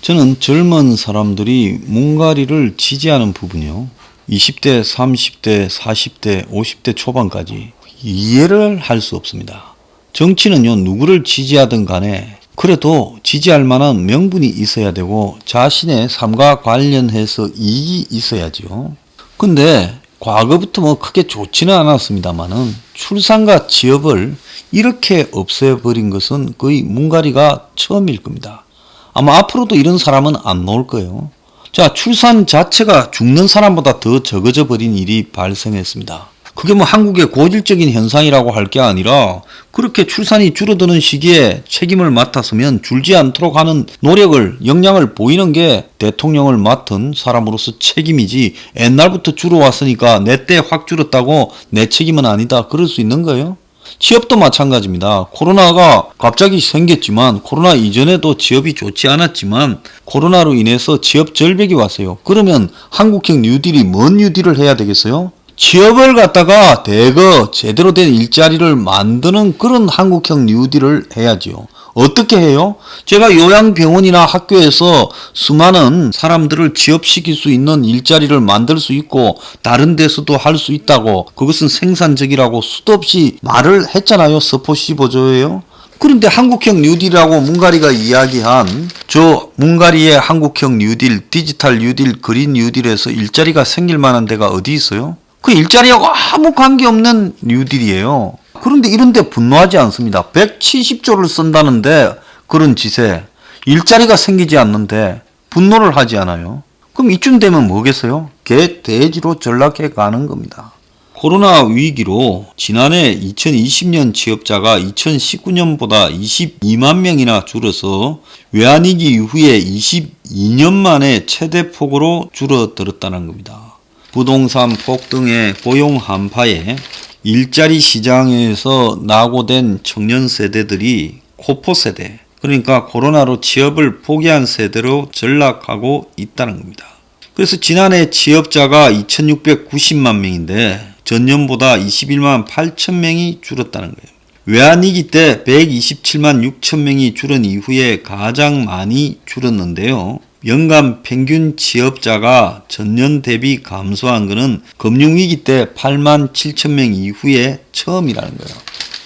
저는 젊은 사람들이 문가리를 지지하는 부분이요. 20대, 30대, 40대, 50대 초반까지 이해를 할 수 없습니다. 정치는요, 누구를 지지하든 간에 그래도 지지할 만한 명분이 있어야 되고 자신의 삶과 관련해서 이익이 있어야지요. 근데 과거부터 뭐 크게 좋지는 않았습니다만은 출산과 취업을 이렇게 없애버린 것은 거의 문가리가 처음일 겁니다. 아마 앞으로도 이런 사람은 안 나올 거예요. 자, 출산 자체가 죽는 사람보다 더 적어져 버린 일이 발생했습니다. 그게 뭐 한국의 고질적인 현상이라고 할 게 아니라 그렇게 출산이 줄어드는 시기에 책임을 맡았으면 줄지 않도록 하는 노력을, 역량을 보이는 게 대통령을 맡은 사람으로서 책임이지, 옛날부터 줄어왔으니까 내 때 확 줄었다고 내 책임은 아니다, 그럴 수 있는 거예요? 취업도 마찬가지입니다. 코로나가 갑자기 생겼지만 코로나 이전에도 취업이 좋지 않았지만 코로나로 인해서 취업 절벽이 왔어요. 그러면 한국형 뉴딜이 뭔 뉴딜을 해야 되겠어요? 취업을 갖다가 대거 제대로 된 일자리를 만드는 그런 한국형 뉴딜을 해야지요. 어떻게 해요? 제가 요양병원이나 학교에서 수많은 사람들을 취업시킬 수 있는 일자리를 만들 수 있고 다른 데서도 할 수 있다고, 그것은 생산적이라고 수도 없이 말을 했잖아요. 서포 15조예요. 그런데 한국형 뉴딜이라고 문가리가 이야기한 저 문가리의 한국형 뉴딜, 디지털 뉴딜, 그린 뉴딜에서 일자리가 생길 만한 데가 어디 있어요? 그 일자리하고 아무 관계없는 뉴딜이에요. 그런데 이런데 분노하지 않습니다. 170조를 쓴다는데 그런 짓에 일자리가 생기지 않는데 분노를 하지 않아요. 그럼 이쯤 되면 뭐겠어요? 개돼지로 전락해 가는 겁니다. 코로나 위기로 지난해 2020년 취업자가 2019년보다 22만 명이나 줄어서 외환위기 이후에 22년 만에 최대폭으로 줄어들었다는 겁니다. 부동산 폭등의 고용 한파에 일자리 시장에서 낙오된 청년 세대들이 코포 세대, 그러니까 코로나로 취업을 포기한 세대로 전락하고 있다는 겁니다. 그래서 지난해 취업자가 2690만 명인데 전년보다 21만 8천 명이 줄었다는 거예요. 외환위기 때 127만 6천 명이 줄은 이후에 가장 많이 줄었는데요. 연간 평균 취업자가 전년 대비 감소한 것은 금융위기 때 8만 7천 명 이후에 처음이라는 거예요.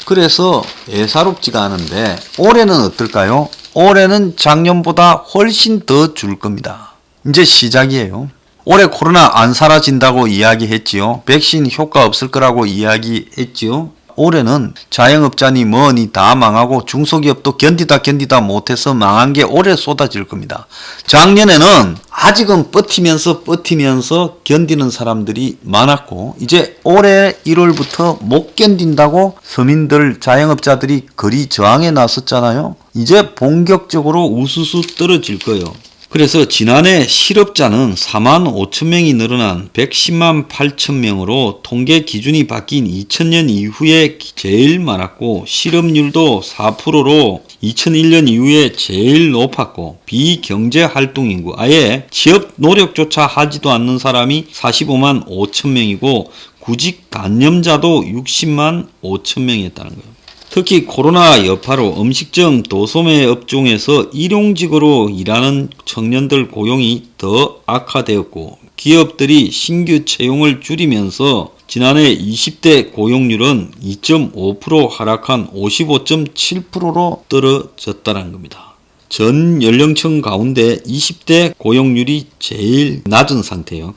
그래서 예사롭지가 않은데 올해는 어떨까요? 올해는 작년보다 훨씬 더 줄 겁니다. 이제 시작이에요. 올해 코로나 안 사라진다고 이야기했지요. 백신 효과 없을 거라고 이야기했지요. 올해는 자영업자니 뭐니 다 망하고 중소기업도 견디다 못해서 망한 게 올해 쏟아질 겁니다. 작년에는 아직은 버티면서 견디는 사람들이 많았고 이제 올해 1월부터 못 견딘다고 서민들, 자영업자들이 거리 저항에 나섰잖아요. 이제 본격적으로 우수수 떨어질 거예요. 그래서 지난해 실업자는 4만 5천 명이 늘어난 110만 8천 명으로 통계 기준이 바뀐 2000년 이후에 제일 많았고 실업률도 4%로 2001년 이후에 제일 높았고 비경제활동인구, 아예 취업 노력조차 하지도 않는 사람이 45만 5천 명이고 구직 단념자도 60만 5천 명이었다는 거예요. 특히 코로나 여파로 음식점, 도소매 업종에서 일용직으로 일하는 청년들 고용이 더 악화되었고 기업들이 신규 채용을 줄이면서 지난해 20대 고용률은 2.5% 하락한 55.7%로 떨어졌다는 겁니다. 전 연령층 가운데 20대 고용률이 제일 낮은 상태예요.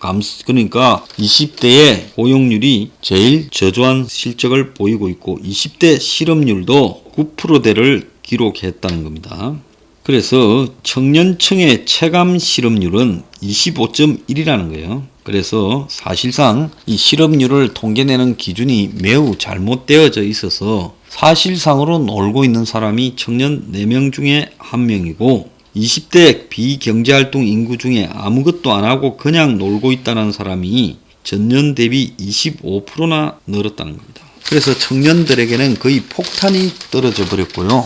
그러니까 20대의 고용률이 제일 저조한 실적을 보이고 있고 20대 실업률도 9%대를 기록했다는 겁니다. 그래서 청년층의 체감 실업률은 25.1이라는 거예요. 그래서 사실상 이 실업률을 통계내는 기준이 매우 잘못되어져 있어서 사실상으로 놀고 있는 사람이 청년 4명 중에 1명이고 20대 비경제활동 인구 중에 아무것도 안 하고 그냥 놀고 있다는 사람이 전년 대비 25%나 늘었다는 겁니다. 그래서 청년들에게는 거의 폭탄이 떨어져 버렸고요.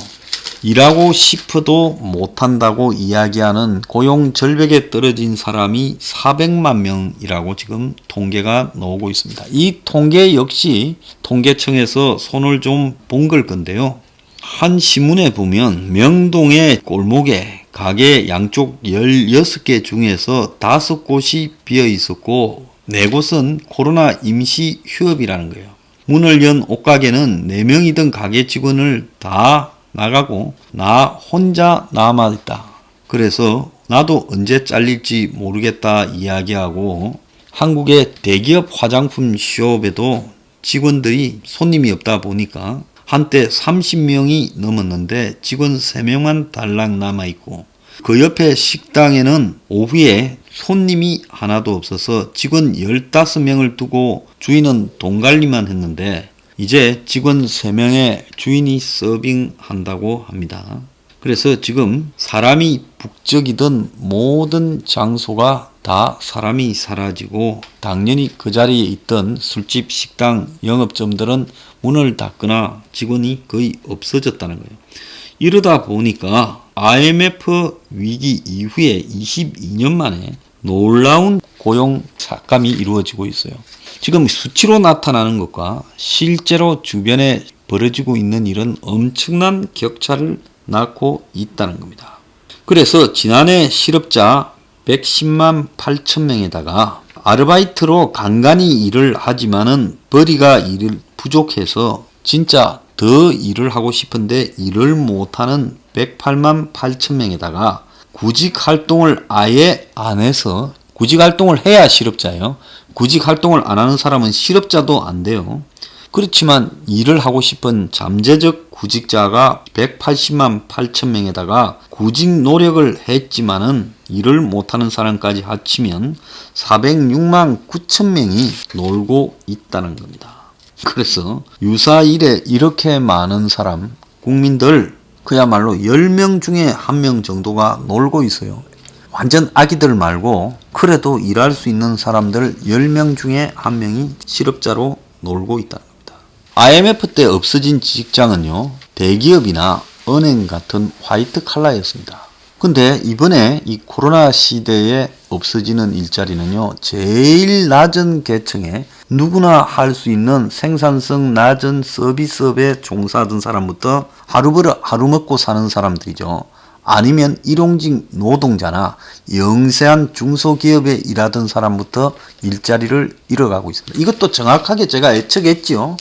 일하고 싶어도 못한다고 이야기하는 고용 절벽에 떨어진 사람이 400만 명이라고 지금 통계가 나오고 있습니다. 이 통계 역시 통계청에서 손을 좀 본 걸 건데요. 한 신문에 보면 명동의 골목에 가게 양쪽 16개 중에서 5곳이 비어 있었고 4곳은 코로나 임시 휴업이라는 거예요. 문을 연 옷가게는 4명이던 가게 직원을 다 나가고 나 혼자 남아있다. 그래서 나도 언제 잘릴지 모르겠다 이야기하고 한국의 대기업 화장품 숍에도 직원들이 손님이 없다 보니까 한때 30명이 넘었는데 직원 3명만 달랑 남아있고 그 옆에 식당에는 오후에 손님이 하나도 없어서 직원 15명을 두고 주인은 돈 관리만 했는데 이제 직원 3명의 주인이 서빙한다고 합니다. 그래서 지금 사람이 북적이던 모든 장소가 다 사람이 사라지고 당연히 그 자리에 있던 술집, 식당, 영업점들은 문을 닫거나 직원이 거의 없어졌다는 거예요. 이러다 보니까 IMF 위기 이후에 22년 만에 놀라운 고용 삭감이 이루어지고 있어요. 지금 수치로 나타나는 것과 실제로 주변에 벌어지고 있는 일은 엄청난 격차를 낳고 있다는 겁니다. 그래서 지난해 실업자 110만 8천 명에다가 아르바이트로 간간히 일을 하지만은 벌이가 일을 부족해서 진짜 더 일을 하고 싶은데 일을 못하는 108만 8천 명에다가 구직 활동을 아예 안 해서 구직 활동을 해야 실업자예요. 구직 활동을 안 하는 사람은 실업자도 안 돼요. 그렇지만 일을 하고 싶은 잠재적 구직자가 180만 8천 명에다가 구직 노력을 했지만은 일을 못하는 사람까지 합치면 406만 9천 명이 놀고 있다는 겁니다. 그래서 유사일에 이렇게 많은 사람, 국민들 그야말로 10명 중에 1명 정도가 놀고 있어요. 완전 아기들 말고 그래도 일할 수 있는 사람들 10명 중에 1명이 실업자로 놀고 있다는 겁니다. IMF 때 없어진 직장은요, 대기업이나 은행 같은 화이트 칼라였습니다. 근데 이번에 이 코로나 시대에 없어지는 일자리는요, 제일 낮은 계층에 누구나 할 수 있는 생산성 낮은 서비스업에 종사하던 사람부터 하루 먹고 사는 사람들이죠. 아니면 일용직 노동자나 영세한 중소기업에 일하던 사람부터 일자리를 잃어가고 있습니다. 이것도 정확하게 제가 예측했죠.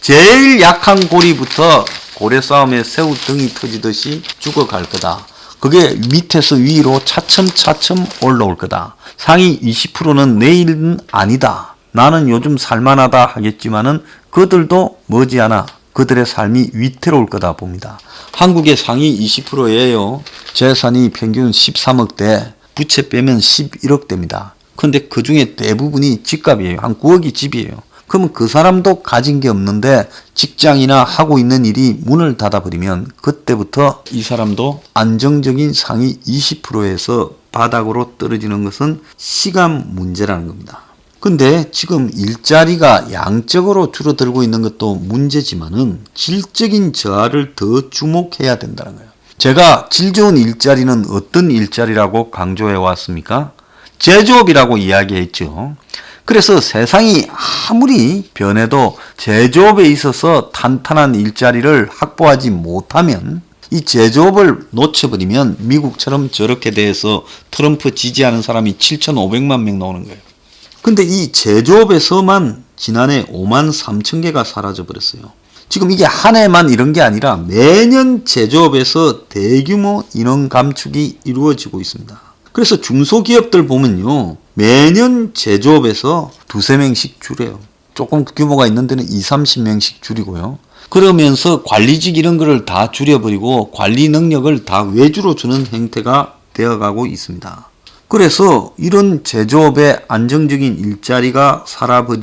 제일 약한 고리부터 고래 싸움에 새우 등이 터지듯이 죽어갈 거다. 그게 밑에서 위로 차츰차츰 올라올 거다. 상위 20%는 내일은 아니다. 나는 요즘 살만하다 하겠지만은 그들도 머지않아 그들의 삶이 위태로울 거다 봅니다. 한국의 상위 20%예요. 재산이 평균 13억대, 부채 빼면 11억대입니다. 근데 그 중에 대부분이 집값이에요. 한 9억이 집이에요. 그러면 그 사람도 가진 게 없는데 직장이나 하고 있는 일이 문을 닫아버리면 그때부터 이 사람도 안정적인 상위 20%에서 바닥으로 떨어지는 것은 시간 문제라는 겁니다. 근데 지금 일자리가 양적으로 줄어들고 있는 것도 문제지만은 질적인 저하를 더 주목해야 된다는 거예요. 제가 질 좋은 일자리는 어떤 일자리라고 강조해 왔습니까? 제조업이라고 이야기했죠. 그래서 세상이 아무리 변해도 제조업에 있어서 탄탄한 일자리를 확보하지 못하면 이 제조업을 놓쳐버리면 미국처럼 저렇게 돼서 트럼프 지지하는 사람이 7,500만 명 나오는 거예요. 근데 이 제조업에서만 지난해 5만 3천 개가 사라져 버렸어요. 지금 이게 한 해만 이런 게 아니라 매년 제조업에서 대규모 인원 감축이 이루어지고 있습니다. 그래서 중소기업들 보면요, 매년 제조업에서 2-3명씩 줄여요. 조금 규모가 있는 데는 20-30명씩 줄이고요. 그러면서 관리직 이런 거를 다 줄여버리고 관리 능력을 다 외주로 주는 형태가 되어가고 있습니다. 그래서 이런 제조업의 안정적인 일자리가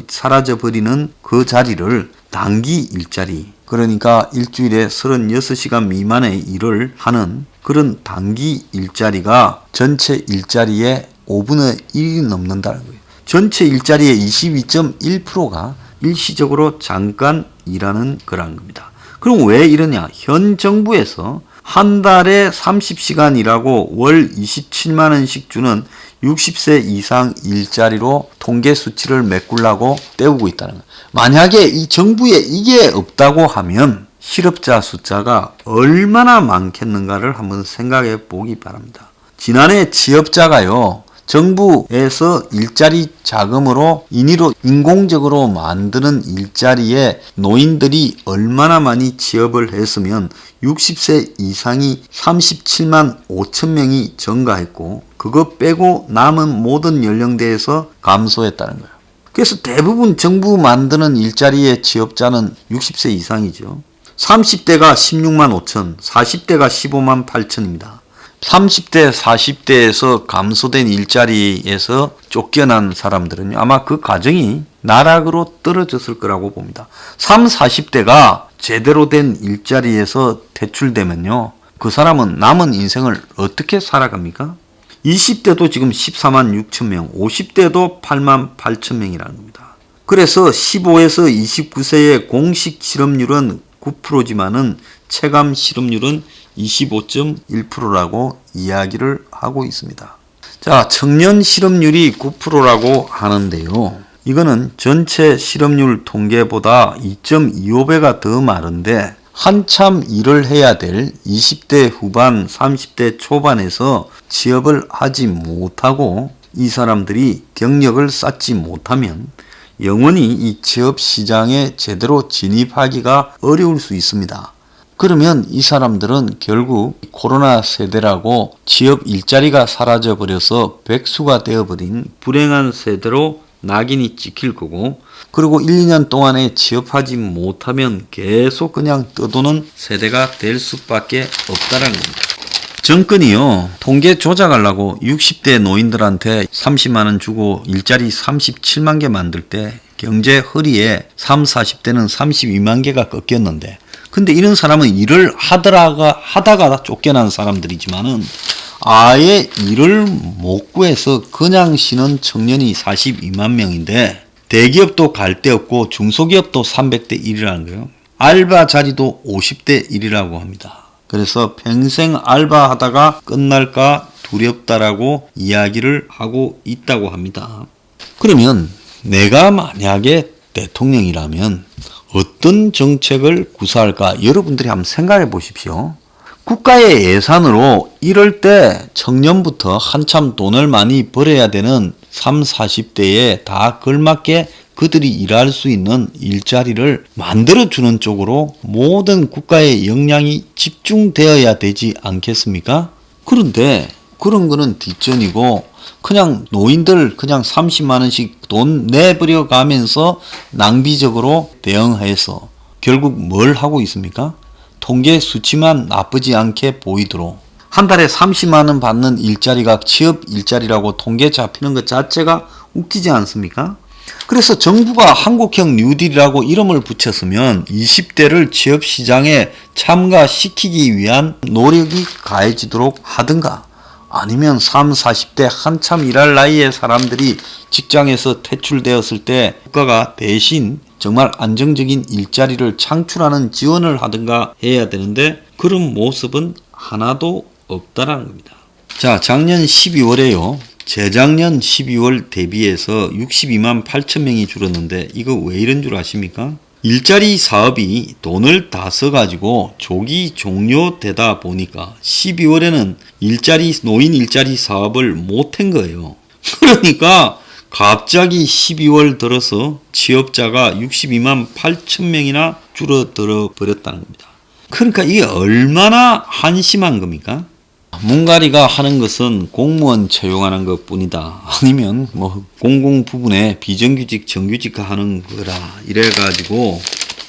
사라져버리는 그 자리를 단기 일자리, 그러니까 일주일에 36시간 미만의 일을 하는 그런 단기 일자리가 전체 일자리의 5분의 1이 넘는다는 거예요. 전체 일자리의 22.1%가 일시적으로 잠깐 일하는 거라는 겁니다. 그럼 왜 이러냐? 현 정부에서 한 달에 30시간 일하고 월 27만 원씩 주는 60세 이상 일자리로 통계 수치를 메꾸려고 때우고 있다는 거예요. 만약에 이 정부에 이게 없다고 하면 실업자 숫자가 얼마나 많겠는가를 한번 생각해 보기 바랍니다. 지난해 취업자가요, 정부에서 일자리 자금으로 인위로 인공적으로 만드는 일자리에 노인들이 얼마나 많이 취업을 했으면 60세 이상이 37만 5천 명이 증가했고, 그거 빼고 남은 모든 연령대에서 감소했다는 거예요. 그래서 대부분 정부 만드는 일자리의 취업자는 60세 이상이죠. 30대가 16만 5천, 40대가 15만 8천입니다. 30대, 40대에서 감소된 일자리에서 쫓겨난 사람들은요, 아마 그 가정이 나락으로 떨어졌을 거라고 봅니다. 30, 40대가 제대로 된 일자리에서 퇴출되면요, 그 사람은 남은 인생을 어떻게 살아갑니까? 20대도 지금 14만 6천 명, 50대도 8만 8천 명이라는 겁니다. 그래서 15에서 29세의 공식 실업률은 9%지만은 체감 실업률은 25.1%라고 이야기를 하고 있습니다. 자, 청년 실업률이 9%라고 하는데요. 이거는 전체 실업률 통계보다 2.25배가 더 많은데, 한참 일을 해야 될 20대 후반, 30대 초반에서 취업을 하지 못하고 이 사람들이 경력을 쌓지 못하면 영원히 이 취업 시장에 제대로 진입하기가 어려울 수 있습니다. 그러면 이 사람들은 결국 코로나 세대라고 취업 일자리가 사라져 버려서 백수가 되어버린 불행한 세대로 낙인이 찍힐 거고, 그리고 1, 2년 동안에 취업하지 못하면 계속 그냥 떠도는 세대가 될 수밖에 없다는 겁니다. 정권이요, 통계 조작하려고 60대 노인들한테 30만 원 주고 일자리 37만 개 만들 때 경제 허리에 30, 40대는 32만 개가 꺾였는데, 근데 이런 사람은 일을 하다가 쫓겨난 사람들이지만은 아예 일을 못 구해서 그냥 쉬는 청년이 42만 명인데, 대기업도 갈 데 없고 중소기업도 300대 1이라는 거예요. 알바 자리도 50대 1이라고 합니다. 그래서 평생 알바하다가 끝날까 두렵다라고 이야기를 하고 있다고 합니다. 그러면 내가 만약에 대통령이라면 어떤 정책을 구사할까? 여러분들이 한번 생각해 보십시오. 국가의 예산으로 이럴 때 청년부터 한참 돈을 많이 벌어야 되는 30, 40대에 다 걸맞게 그들이 일할 수 있는 일자리를 만들어주는 쪽으로 모든 국가의 역량이 집중되어야 되지 않겠습니까? 그런데 그런 거는 뒷전이고, 그냥 노인들 그냥 30만 원씩 돈 내버려 가면서 낭비적으로 대응해서 결국 뭘 하고 있습니까? 통계 수치만 나쁘지 않게 보이도록 한 달에 30만 원 받는 일자리가 취업 일자리라고 통계 잡히는 것 자체가 웃기지 않습니까? 그래서 정부가 한국형 뉴딜이라고 이름을 붙였으면 20대를 취업시장에 참가시키기 위한 노력이 가해지도록 하든가, 아니면 30, 40대 한참 일할 나이의 사람들이 직장에서 퇴출되었을 때 국가가 대신 정말 안정적인 일자리를 창출하는 지원을 하든가 해야 되는데, 그런 모습은 하나도 없다라는 겁니다. 자, 작년 12월에요. 재작년 12월 대비해서 62만 8천 명이 줄었는데, 이거 왜 이런 줄 아십니까? 일자리 사업이 돈을 다 써가지고 조기 종료되다 보니까 12월에는 노인 일자리 사업을 못한 거예요. 그러니까 갑자기 12월 들어서 취업자가 62만 8천 명이나 줄어들어 버렸다는 겁니다. 그러니까 이게 얼마나 한심한 겁니까? 문가리가 하는 것은 공무원 채용하는 것 뿐이다, 아니면 뭐 공공 부분에 비정규직 정규직 하는 거라 이래가지고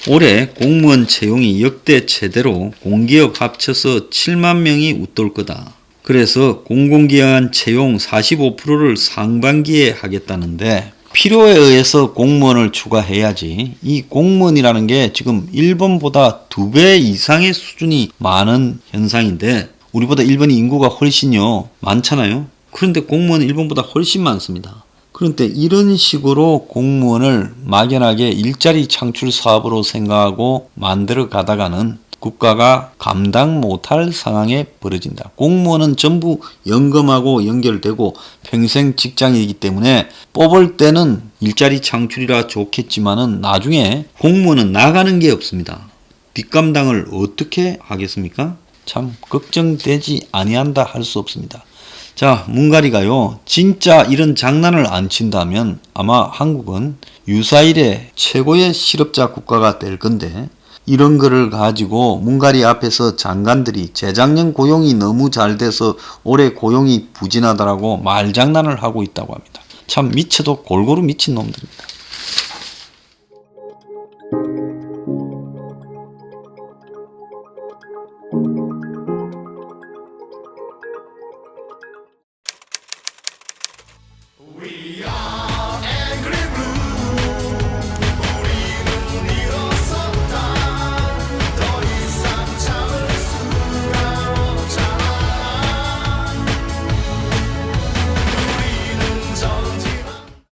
올해 공무원 채용이 역대 최대로 공기업 합쳐서 7만 명이 웃돌 거다. 그래서 공공기관 채용 45%를 상반기에 하겠다는데, 필요에 의해서 공무원을 추가해야지, 이 공무원이라는 게 지금 일본보다 2배 이상의 수준이 많은 현상인데, 우리보다 일본이 인구가 훨씬요 많잖아요. 그런데 공무원은 일본보다 훨씬 많습니다. 그런데 이런 식으로 공무원을 막연하게 일자리 창출 사업으로 생각하고 만들어 가다가는 국가가 감당 못할 상황에 벌어진다. 공무원은 전부 연금하고 연결되고 평생 직장이기 때문에 뽑을 때는 일자리 창출이라 좋겠지만은 나중에 공무원은 나가는 게 없습니다. 뒷감당을 어떻게 하겠습니까? 참 걱정되지 아니한다 할 수 없습니다. 자, 문가리가요, 진짜 이런 장난을 안 친다면 아마 한국은 유사일의 최고의 실업자 국가가 될 건데, 이런 거를 가지고 문가리 앞에서 장관들이 재작년 고용이 너무 잘 돼서 올해 고용이 부진하다라고 말장난을 하고 있다고 합니다. 참 미쳐도 골고루 미친 놈들입니다.